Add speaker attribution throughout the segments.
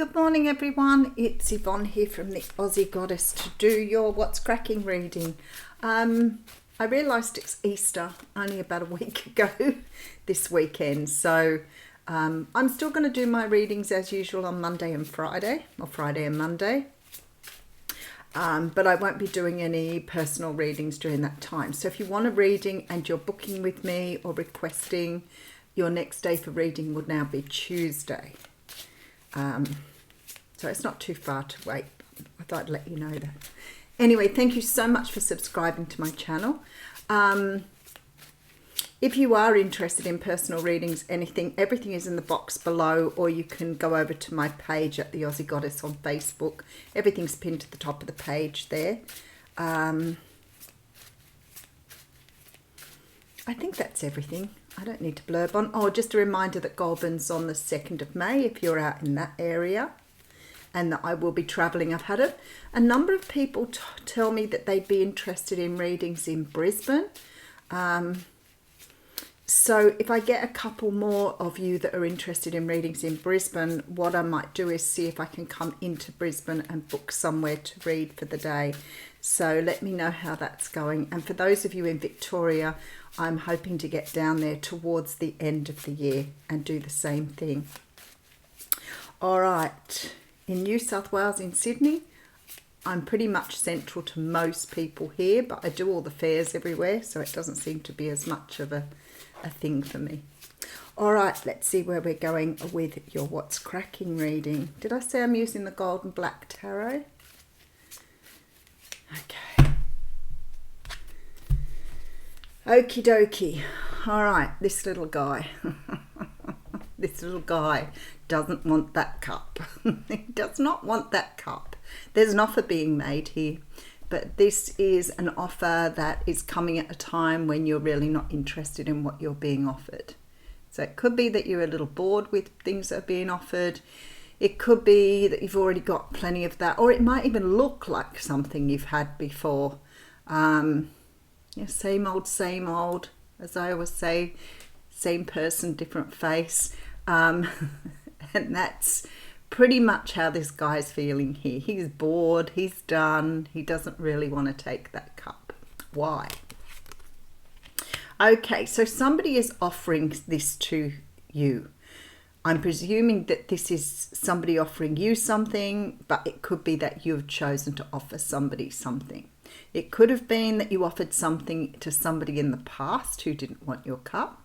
Speaker 1: Good morning everyone, it's Yvonne here from the Aussie Goddess to do your What's Cracking reading. I realised it's Easter only about a week ago this weekend, so I'm still going to do my readings as usual on Monday and Friday, or Friday and Monday. But I won't be doing any personal readings during that time. So if you want a reading and you're booking with me or requesting, your next day for reading would now be Tuesday. So it's not too far to wait. I thought I'd let you know that. Anyway, thank you so much for subscribing to my channel. If you are interested in personal readings, everything is in the box below, or you can go over to my page at the Aussie Goddess on Facebook. Everything's pinned to the top of the page there. I think that's everything. I don't need to blurb on. Oh, just a reminder that Goulburn's on the 2nd of May if you're out in that area, and that I will be travelling. I've had a number of people tell me that they'd be interested in readings in Brisbane. So if I get a couple more of you that are interested in readings in Brisbane, what I might do is see if I can come into Brisbane and book somewhere to read for the day. So let me know how that's going. And for those of you in Victoria, I'm hoping to get down there towards the end of the year and do the same thing. All right, in New South Wales, in Sydney, I'm pretty much central to most people here, but I do all the fairs everywhere, so it doesn't seem to be as much of a thing for me. All right, let's see where we're going with your What's Cracking reading. Did I say I'm using the Gold and Black Tarot? Okay. Okie dokie. All right, this little guy. This little guy doesn't want that cup. He does not want that cup. There's an offer being made here, but this is an offer that is coming at a time when you're really not interested in what you're being offered. So it could be that you're a little bored with things that are being offered. It could be that you've already got plenty of that, or it might even look like something you've had before. Yeah, same old, as I always say, same person, different face. And that's pretty much how this guy's feeling here. He's bored, he's done, he doesn't really want to take that cup. Why? Okay, so somebody is offering this to you. I'm presuming that this is somebody offering you something, but it could be that you've chosen to offer somebody something. It could have been that you offered something to somebody in the past who didn't want your cup,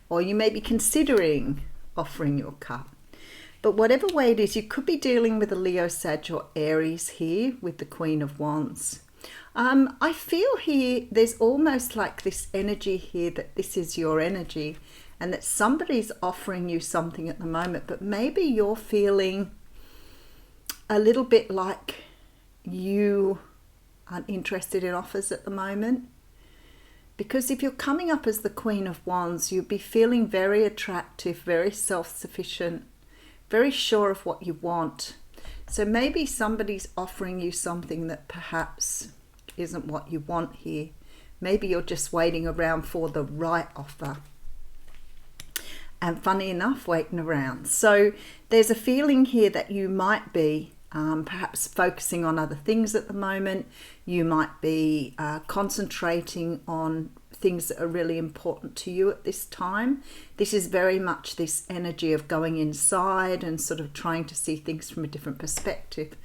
Speaker 1: or you may be considering offering your cup. But whatever way it is, you could be dealing with a Leo, Sag or Aries here with the Queen of Wands. I feel here there's almost like this energy here that this is your energy and that somebody's offering you something at the moment, but maybe you're feeling a little bit like you aren't interested in offers at the moment. Because if you're coming up as the Queen of Wands, you'll be feeling very attractive, very self-sufficient, very sure of what you want. So maybe somebody's offering you something that perhaps isn't what you want here. Maybe you're just waiting around for the right offer. And funny enough, waiting around. So there's a feeling here that you might be perhaps focusing on other things at the moment. You might be concentrating on things that are really important to you at this time. This is very much this energy of going inside and sort of trying to see things from a different perspective.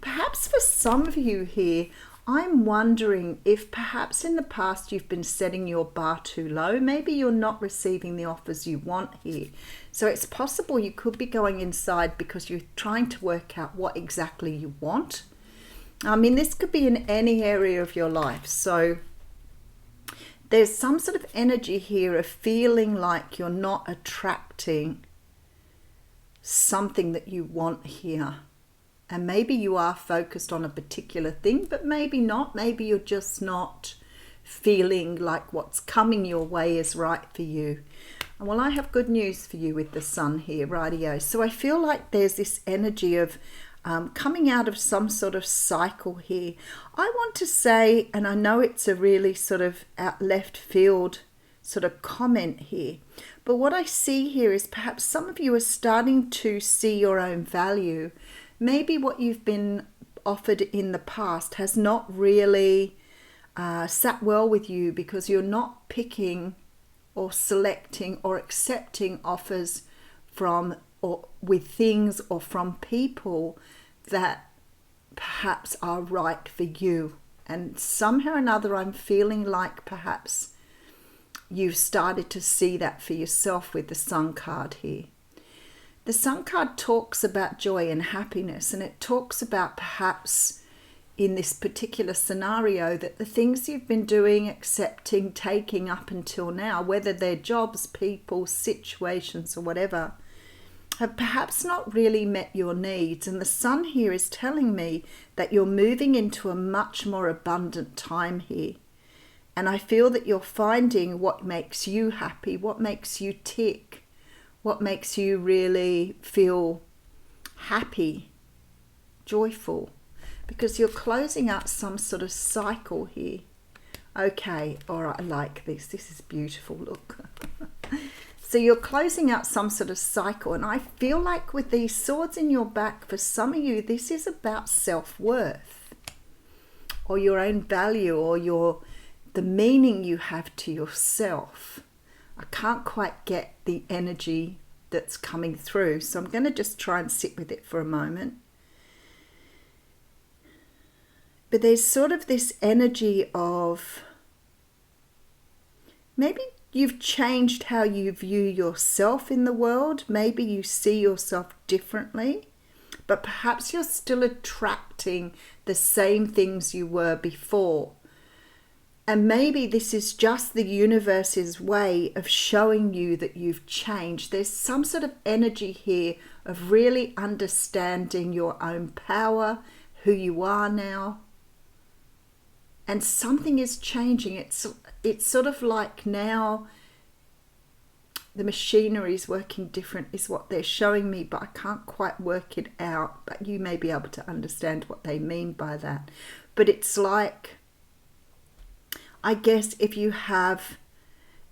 Speaker 1: Perhaps for some of you here, I'm wondering if perhaps in the past you've been setting your bar too low. Maybe you're not receiving the offers you want here. So it's possible you could be going inside because you're trying to work out what exactly you want. I mean, this could be in any area of your life. So there's some sort of energy here of feeling like you're not attracting something that you want here. And maybe you are focused on a particular thing, but maybe not. Maybe you're just not feeling like what's coming your way is right for you. And well, I have good news for you with the Sun here, rightio. So I feel like there's this energy of coming out of some sort of cycle here. I want to say, and I know it's a really sort of out left field sort of comment here. But what I see here is perhaps some of you are starting to see your own value. Maybe what you've been offered in the past has not really sat well with you, because you're not picking or selecting or accepting offers from or with things or from people that perhaps are right for you. And somehow or another, I'm feeling like perhaps you've started to see that for yourself with the Sun card here. The Sun card talks about joy and happiness, and it talks about perhaps in this particular scenario that the things you've been doing, accepting, taking up until now, whether they're jobs, people, situations or whatever, have perhaps not really met your needs. And the Sun here is telling me that you're moving into a much more abundant time here. And I feel that you're finding what makes you happy, what makes you tick, what makes you really feel happy, joyful, because you're closing out some sort of cycle here. Okay, all right, I like this. This is beautiful, look. So you're closing out some sort of cycle, and I feel like with these swords in your back, for some of you, this is about self-worth or your own value or the meaning you have to yourself. I can't quite get the energy that's coming through, so I'm going to just try and sit with it for a moment. But there's sort of this energy of maybe you've changed how you view yourself in the world. Maybe you see yourself differently, but perhaps you're still attracting the same things you were before. And maybe this is just the universe's way of showing you that you've changed. There's some sort of energy here of really understanding your own power, who you are now. And something is changing. It's sort of like now the machinery is working different is what they're showing me, but I can't quite work it out. But you may be able to understand what they mean by that. But it's like, I guess if you have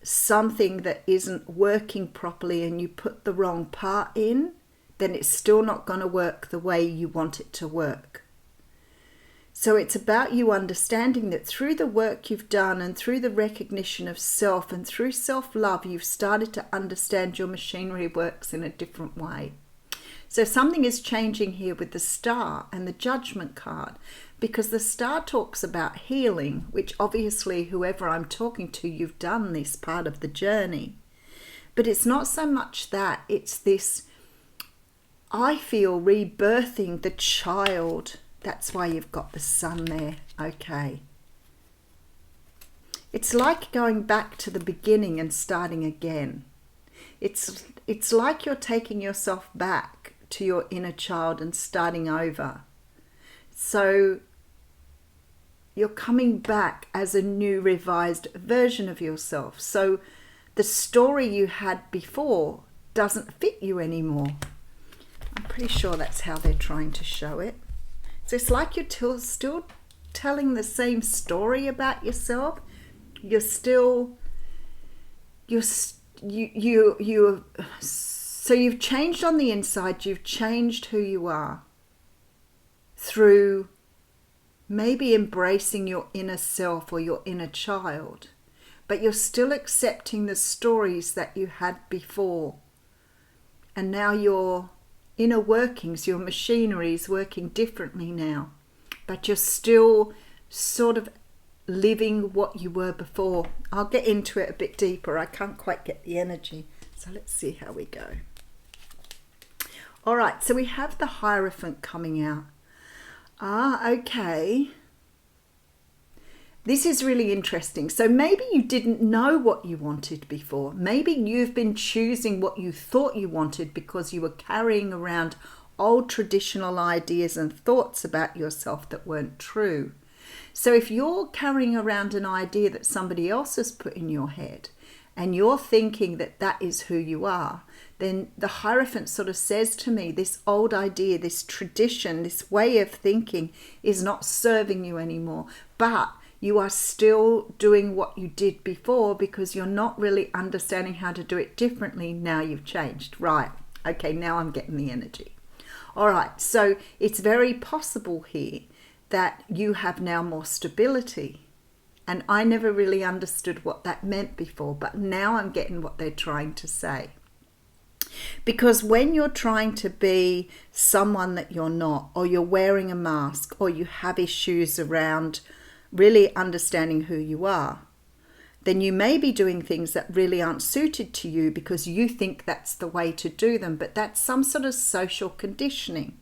Speaker 1: something that isn't working properly and you put the wrong part in, then it's still not going to work the way you want it to work. So it's about you understanding that through the work you've done and through the recognition of self and through self-love, you've started to understand your machinery works in a different way. So something is changing here with the Star and the Judgment card, because the Star talks about healing, which obviously whoever I'm talking to, you've done this part of the journey. But it's not so much that, it's this, I feel, rebirthing the child. That's why you've got the Sun there. Okay. It's like going back to the beginning and starting again. It's like you're taking yourself back to your inner child and starting over. So you're coming back as a new revised version of yourself. So the story you had before doesn't fit you anymore. I'm pretty sure that's how they're trying to show it. So it's like you're still telling the same story about yourself. So you've changed on the inside. You've changed who you are through maybe embracing your inner self or your inner child, but you're still accepting the stories that you had before. And now your inner workings, your machinery is working differently now, but you're still sort of living what you were before. I'll get into it a bit deeper. I can't quite get the energy. So let's see how we go. All right, so we have the Hierophant coming out. Okay. This is really interesting. So maybe you didn't know what you wanted before. Maybe you've been choosing what you thought you wanted because you were carrying around old traditional ideas and thoughts about yourself that weren't true. So if you're carrying around an idea that somebody else has put in your head and you're thinking that that is who you are, then the Hierophant sort of says to me, this old idea, this tradition, this way of thinking is not serving you anymore. But You are still doing what you did before because you're not really understanding how to do it differently. Now you've changed. Right. Okay, now I'm getting the energy. All right. So it's very possible here that you have now more stability. And I never really understood what that meant before, but now I'm getting what they're trying to say. Because when you're trying to be someone that you're not, or you're wearing a mask, or you have issues around really understanding who you are, then you may be doing things that really aren't suited to you because you think that's the way to do them, but that's some sort of social conditioning.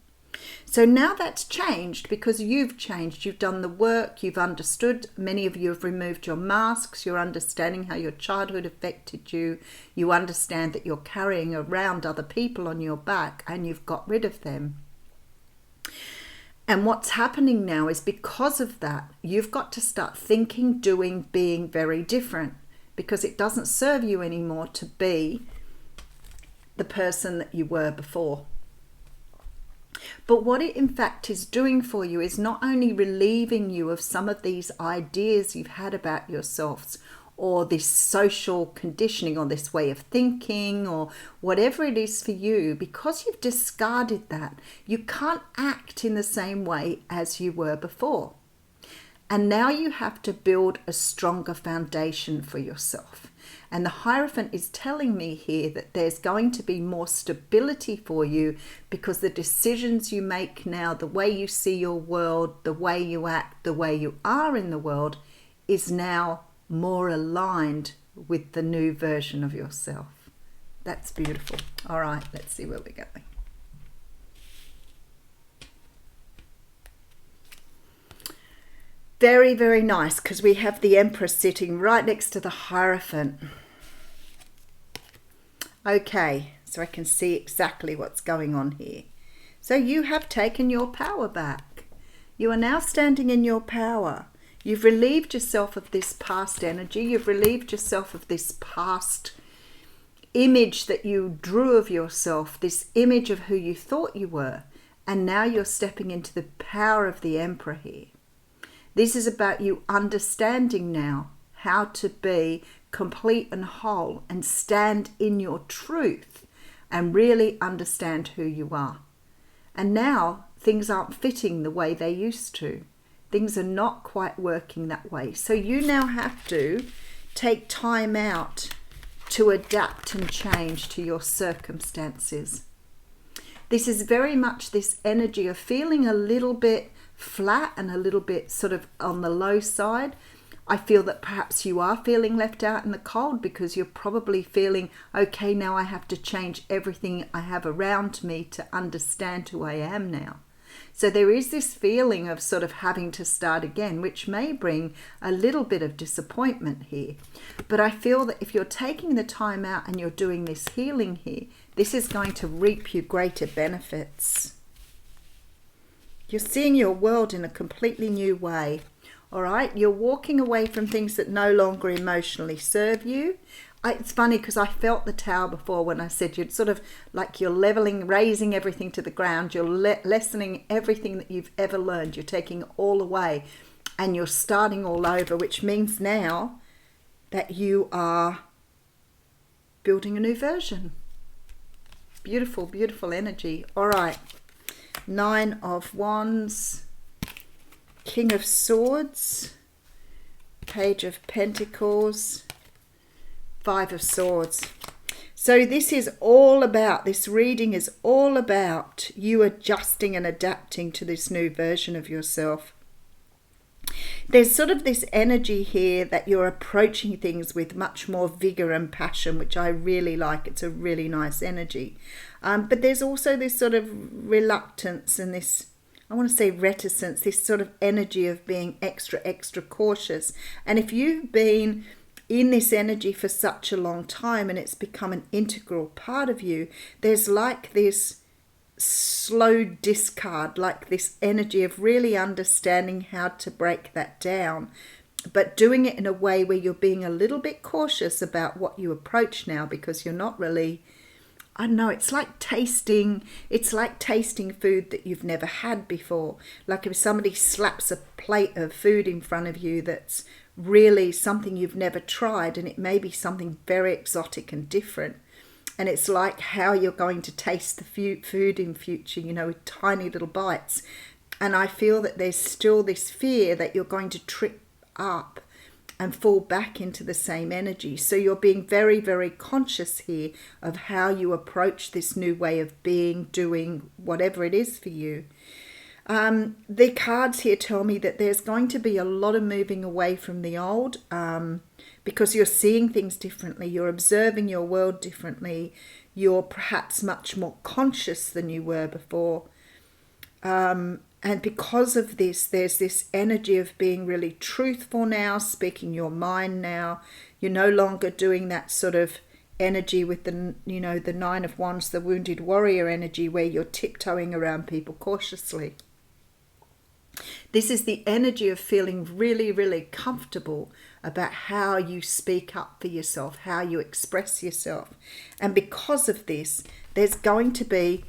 Speaker 1: So now that's changed because you've changed. You've done the work, you've understood. Many of you have removed your masks. You're understanding how your childhood affected you. You understand that you're carrying around other people on your back and you've got rid of them. And what's happening now is because of that, you've got to start thinking, doing, being very different, because it doesn't serve you anymore to be the person that you were before. But what it in fact is doing for you is not only relieving you of some of these ideas you've had about yourselves, or this social conditioning, or this way of thinking, or whatever it is for you, because you've discarded that, you can't act in the same way as you were before. And now you have to build a stronger foundation for yourself. And the Hierophant is telling me here that there's going to be more stability for you because the decisions you make now, the way you see your world, the way you act, the way you are in the world is now more aligned with the new version of yourself. That's beautiful. All right, let's see where we're going. Very, very nice, because we have the Empress sitting right next to the Hierophant. Okay, so I can see exactly what's going on here. So you have taken your power back. You are now standing in your power. You've relieved yourself of this past energy. You've relieved yourself of this past image that you drew of yourself, this image of who you thought you were. And now you're stepping into the power of the Emperor here. This is about you understanding now how to be complete and whole and stand in your truth and really understand who you are. And now things aren't fitting the way they used to. Things are not quite working that way. So you now have to take time out to adapt and change to your circumstances. This is very much this energy of feeling a little bit flat and a little bit sort of on the low side. I feel that perhaps you are feeling left out in the cold because you're probably feeling, okay, now I have to change everything I have around me to understand who I am now. So there is this feeling of sort of having to start again, which may bring a little bit of disappointment here. But I feel that if you're taking the time out and you're doing this healing here, this is going to reap you greater benefits. You're seeing your world in a completely new way. All right, you're walking away from things that no longer emotionally serve you. It's funny because I felt the Tower before when I said you're sort of like you're leveling, raising everything to the ground. You're lessening everything that you've ever learned. You're taking it all away and you're starting all over, which means now that you are building a new version. Beautiful, beautiful energy. All right, 9 of Wands. King of Swords, Page of Pentacles, 5 of Swords. So this is all about, this reading is all about you adjusting and adapting to this new version of yourself. There's sort of this energy here that you're approaching things with much more vigor and passion, which I really like. It's a really nice energy. But there's also this sort of reluctance and this, I want to say reticence, this sort of energy of being extra, extra cautious. And if you've been in this energy for such a long time and it's become an integral part of you, there's like this slow discard, like this energy of really understanding how to break that down, but doing it in a way where you're being a little bit cautious about what you approach now, because you're not really I don't know, it's like tasting food that you've never had before. Like if somebody slaps a plate of food in front of you that's really something you've never tried, and it may be something very exotic and different. And it's like how you're going to taste the food in future, with tiny little bites. And I feel that there's still this fear that you're going to trip up and fall back into the same energy. So you're being very, very conscious here of how you approach this new way of being, doing, whatever it is for you. The cards here tell me that there's going to be a lot of moving away from the old, because you're seeing things differently. You're observing your world differently. You're perhaps much more conscious than you were before. And because of this, there's this energy of being really truthful now, speaking your mind now. You're no longer doing that sort of energy with the Nine of Wands, the wounded warrior energy, where you're tiptoeing around people cautiously. This is the energy of feeling really, really comfortable about how you speak up for yourself, how you express yourself. And because of this, there's going to be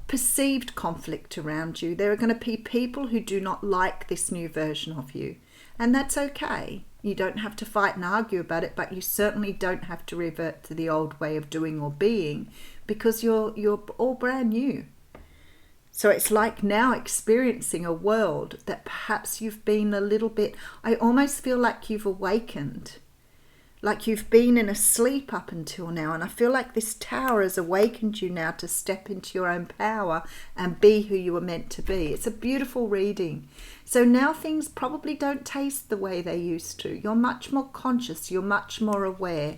Speaker 1: perceived conflict around you. There are going to be people who do not like this new version of you, and that's okay. You don't have to fight and argue about it, but you certainly don't have to revert to the old way of doing or being, because you're all brand new. So it's like now experiencing a world that perhaps you've been a little bit, I almost feel like you've awakened. Like you've been in a sleep up until now, and I feel like this tower has awakened you now to step into your own power and be who you were meant to be. It's a beautiful reading. So now things probably don't taste the way they used to. You're much more conscious. You're much more aware.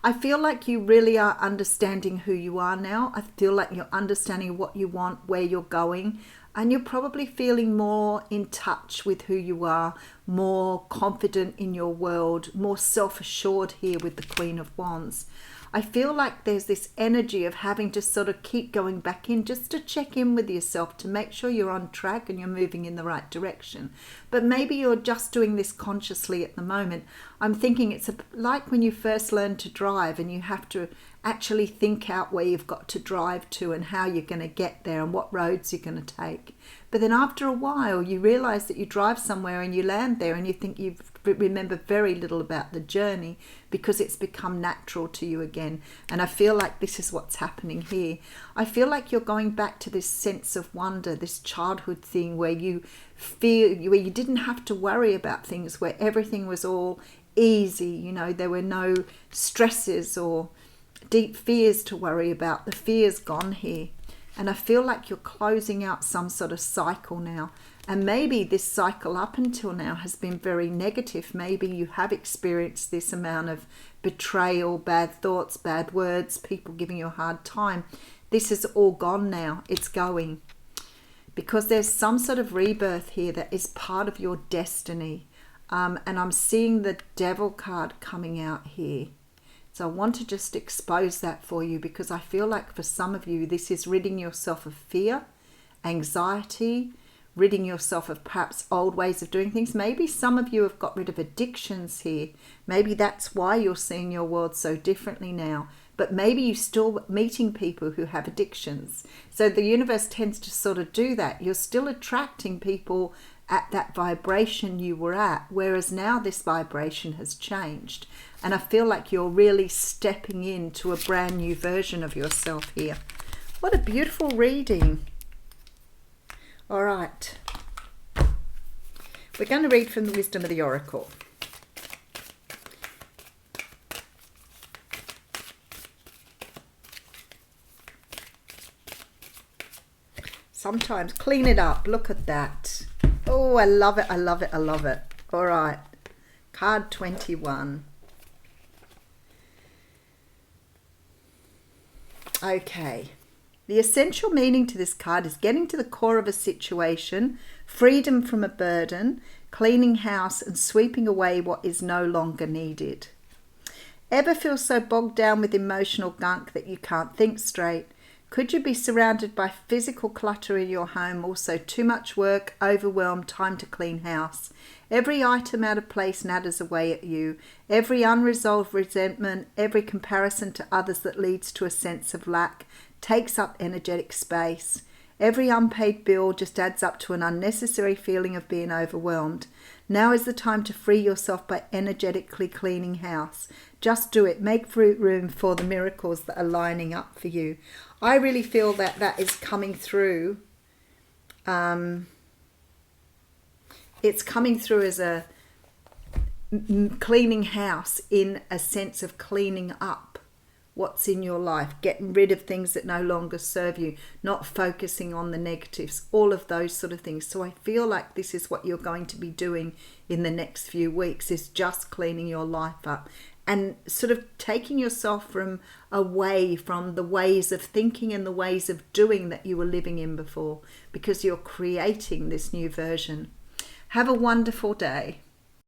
Speaker 1: I feel like you really are understanding who you are now. I feel like you're understanding what you want, where you're going. And you're probably feeling more in touch with who you are, more confident in your world, more self-assured here with the Queen of Wands. I feel like there's this energy of having to sort of keep going back in just to check in with yourself to make sure you're on track and you're moving in the right direction. But maybe you're just doing this consciously at the moment. I'm thinking it's like when you first learn to drive and you have to actually think out where you've got to drive to and how you're going to get there and what roads you're going to take. But then after a while, you realize that you drive somewhere and you land there and you think you remember very little about the journey because it's become natural to you again. And I feel like this is what's happening here. I feel like you're going back to this sense of wonder, this childhood thing where you didn't have to worry about things, where everything was all easy. There were no stresses or deep fears to worry about. The fear's gone here. And I feel like you're closing out some sort of cycle now. And maybe this cycle up until now has been very negative. Maybe you have experienced this amount of betrayal, bad thoughts, bad words, people giving you a hard time. This is all gone now. It's going. Because there's some sort of rebirth here that is part of your destiny. And I'm seeing the Devil card coming out here. So I want to just expose that for you, because I feel like for some of you, this is ridding yourself of fear, anxiety, ridding yourself of perhaps old ways of doing things. Maybe some of you have got rid of addictions here. Maybe that's why you're seeing your world so differently now. But maybe you're still meeting people who have addictions. So the universe tends to sort of do that. You're still attracting people at that vibration you were at, whereas now this vibration has changed. And I feel like you're really stepping into a brand new version of yourself here. What a beautiful reading. All right. We're going to read from the Wisdom of the Oracle. Sometimes clean it up. Look at that. Oh, I love it. I love it. I love it. All right. Card 21. Okay. The essential meaning to this card is getting to the core of a situation, freedom from a burden, cleaning house and sweeping away what is no longer needed. Ever feel so bogged down with emotional gunk that you can't think straight? Could you be surrounded by physical clutter in your home? Also, too much work, overwhelmed, time to clean house. Every item out of place natters away at you. Every unresolved resentment, every comparison to others that leads to a sense of lack takes up energetic space. Every unpaid bill just adds up to an unnecessary feeling of being overwhelmed. Now is the time to free yourself by energetically cleaning house. Just do it. Make room for the miracles that are lining up for you. I really feel that that is coming through. It's coming through as a cleaning house, in a sense of cleaning up what's in your life, getting rid of things that no longer serve you, not focusing on the negatives, all of those sort of things. So I feel like this is what you're going to be doing in the next few weeks, is just cleaning your life up and sort of taking yourself away from the ways of thinking and the ways of doing that you were living in before, because you're creating this new version. Have a wonderful day.